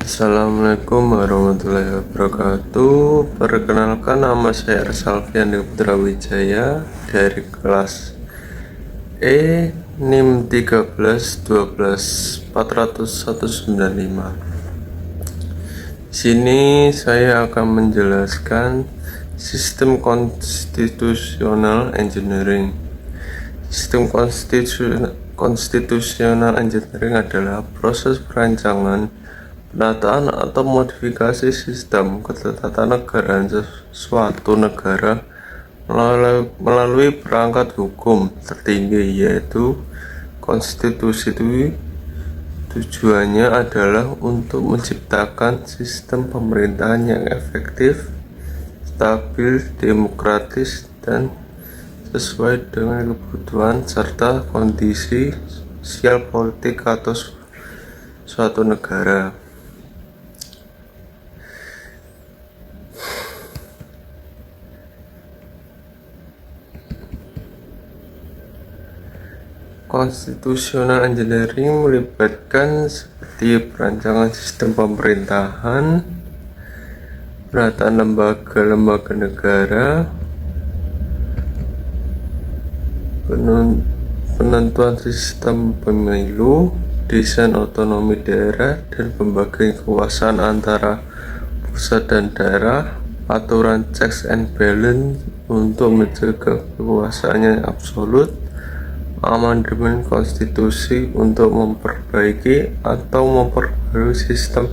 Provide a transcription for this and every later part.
Assalamualaikum warahmatullahi wabarakatuh. Perkenalkan, nama saya Arsalfian Putra Wijaya dari kelas NIM 13 12 40195. Sini saya akan menjelaskan sistem konstitusional engineering. Sistem konstitusional engineering adalah proses perancangan, penataan atau modifikasi sistem ketatanegaraan suatu negara melalui perangkat hukum tertinggi, yaitu konstitusi. Tujuannya adalah untuk menciptakan sistem pemerintahan yang efektif, stabil, demokratis, dan sesuai dengan kebutuhan serta kondisi sosial politik atau suatu negara. Konstitusional engineering melibatkan seperti perancangan sistem pemerintahan, penataan lembaga-lembaga negara, penentuan sistem pemilu, desain otonomi daerah dan pembagian kekuasaan antara pusat dan daerah, aturan checks and balance untuk menjaga kekuasaannya absolut, amandemen konstitusi untuk memperbaiki atau memperbarui sistem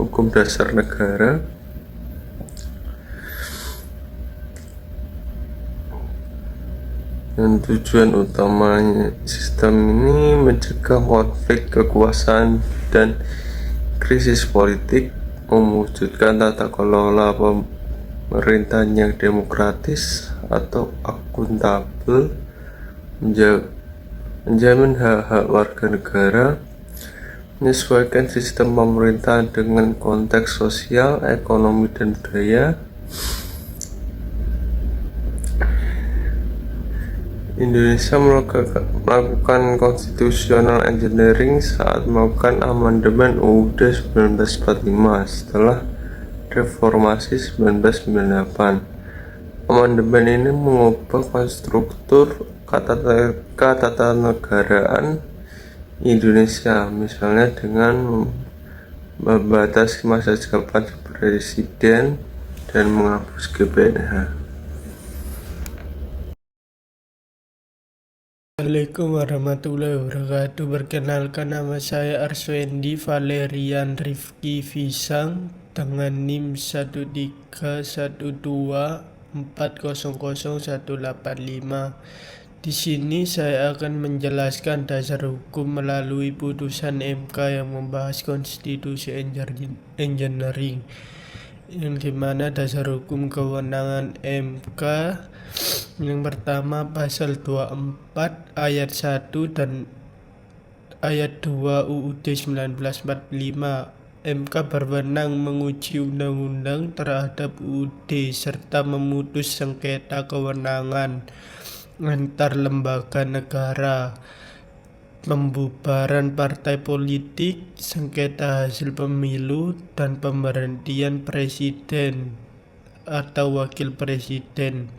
hukum dasar negara, dan tujuan utamanya sistem ini mencegah konflik kekuasaan dan krisis politik, mewujudkan tata kelola pemerintahan yang demokratis atau akuntabel, menjamin hak-hak warga negara, menyesuaikan sistem pemerintahan dengan konteks sosial, ekonomi, dan budaya. Indonesia melakukan konstitusional engineering saat melakukan amandemen UUD 1945 setelah reformasi 1998. Amandemen ini mengubah konstruktur ketatanegaraan Indonesia, misalnya dengan membatasi masa jabatan presiden dan menghapus GBNH. Assalamualaikum warahmatullahi wabarakatuh. Perkenalkan, nama saya Arswendi Valerian Rifki Visang dengan NIM 13124000185. Di sini saya akan menjelaskan dasar hukum melalui putusan MK yang membahas konstitusi engineering, yang dimana dasar hukum kewenangan MK yang pertama pasal 24 ayat 1 dan ayat 2 UUD 1945. MK berwenang menguji undang-undang terhadap UUD serta memutus sengketa kewenangan antar lembaga negara, pembubaran partai politik, sengketa hasil pemilu, dan pemberhentian presiden atau wakil presiden.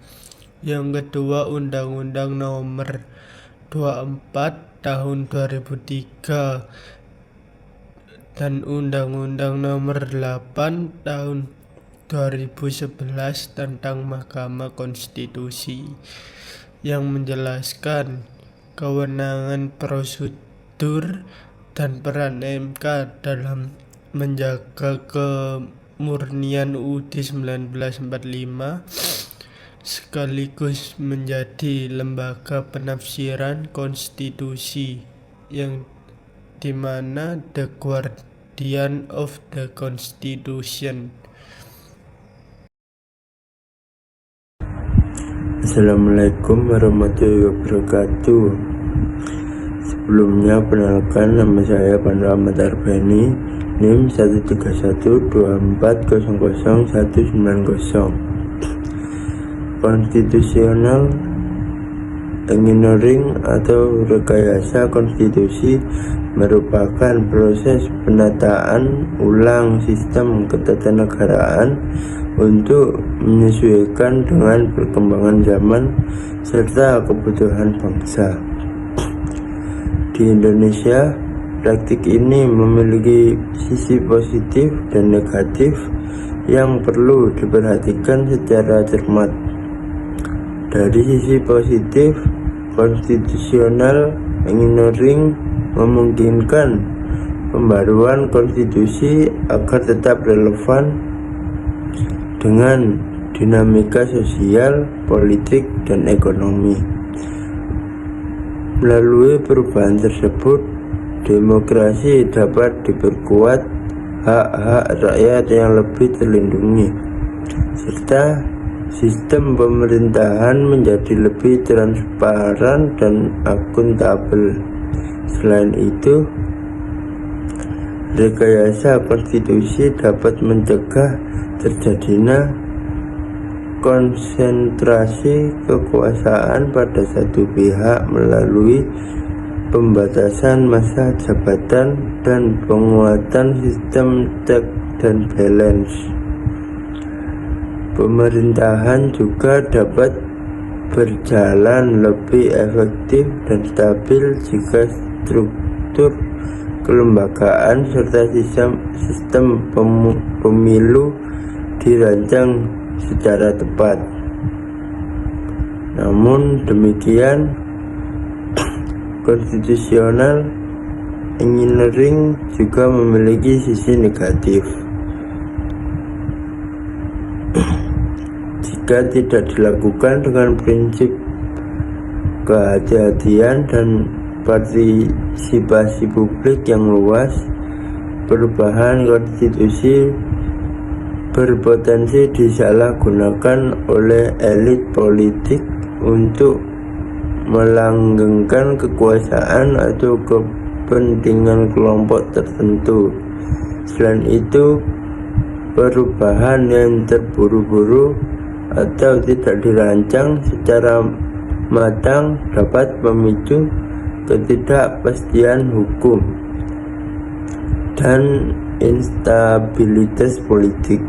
Yang kedua, Undang-Undang Nomor 24 Tahun 2003 dan Undang-Undang Nomor 8 Tahun 2011 tentang Mahkamah Konstitusi, yang menjelaskan kewenangan, prosedur, dan peran MK dalam menjaga kemurnian UUD 1945 sekaligus menjadi lembaga penafsiran konstitusi, yang dimana the guardian of the constitution. Assalamualaikum warahmatullahi wabarakatuh. Sebelumnya, perkenalkan, nama saya Pandu Ahmad Arbani, NIM 13124000190. Konstitusional engineering atau rekayasa konstitusi merupakan proses penataan ulang sistem ketatanegaraan untuk menyesuaikan dengan perkembangan zaman serta kebutuhan bangsa. Di Indonesia, praktik ini memiliki sisi positif dan negatif yang perlu diperhatikan secara cermat. Dari sisi positif, konstitusional engineering memungkinkan pembaruan konstitusi agar tetap relevan dengan dinamika sosial, politik, dan ekonomi. Melalui perubahan tersebut, demokrasi dapat diperkuat, hak-hak rakyat yang lebih terlindungi, serta sistem pemerintahan menjadi lebih transparan dan akuntabel. Selain itu, rekayasa konstitusi dapat mencegah terjadinya konsentrasi kekuasaan pada satu pihak melalui pembatasan masa jabatan dan penguatan sistem check dan balance. Pemerintahan juga dapat berjalan lebih efektif dan stabil jika struktur kelembagaan serta sistem pemilu dirancang secara tepat. Namun demikian, konstitusional engineering juga memiliki sisi negatif. Jika tidak dilakukan dengan prinsip kehati-hatian dan partisipasi publik yang luas, perubahan konstitusi berpotensi disalahgunakan oleh elit politik untuk melanggengkan kekuasaan atau kepentingan kelompok tertentu. Selain itu, perubahan yang terburu-buru atau tidak dirancang secara matang dapat memicu ketidakpastian hukum dan instabilitas politik.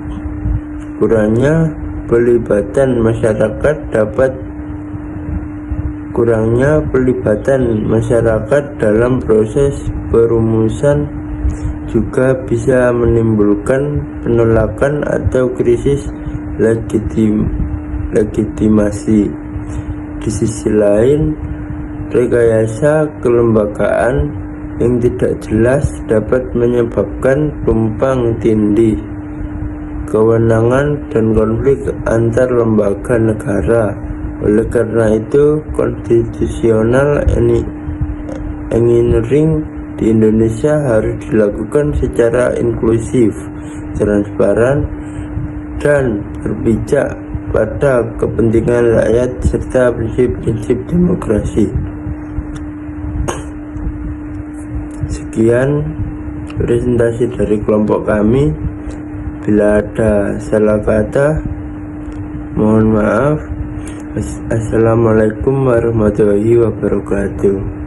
Kurangnya pelibatan masyarakat dalam proses perumusan juga bisa menimbulkan penolakan atau krisis legitimasi. Di sisi lain, rekayasa kelembagaan yang tidak jelas dapat menyebabkan tumpang tindih kewenangan dan konflik antar lembaga negara. Oleh karena itu, konstitusional engineering di Indonesia harus dilakukan secara inklusif, transparan, dan berpijak pada kepentingan rakyat serta prinsip-prinsip demokrasi. Sekian presentasi dari kelompok kami. Bila ada salah kata, mohon maaf. Assalamualaikum warahmatullahi wabarakatuh.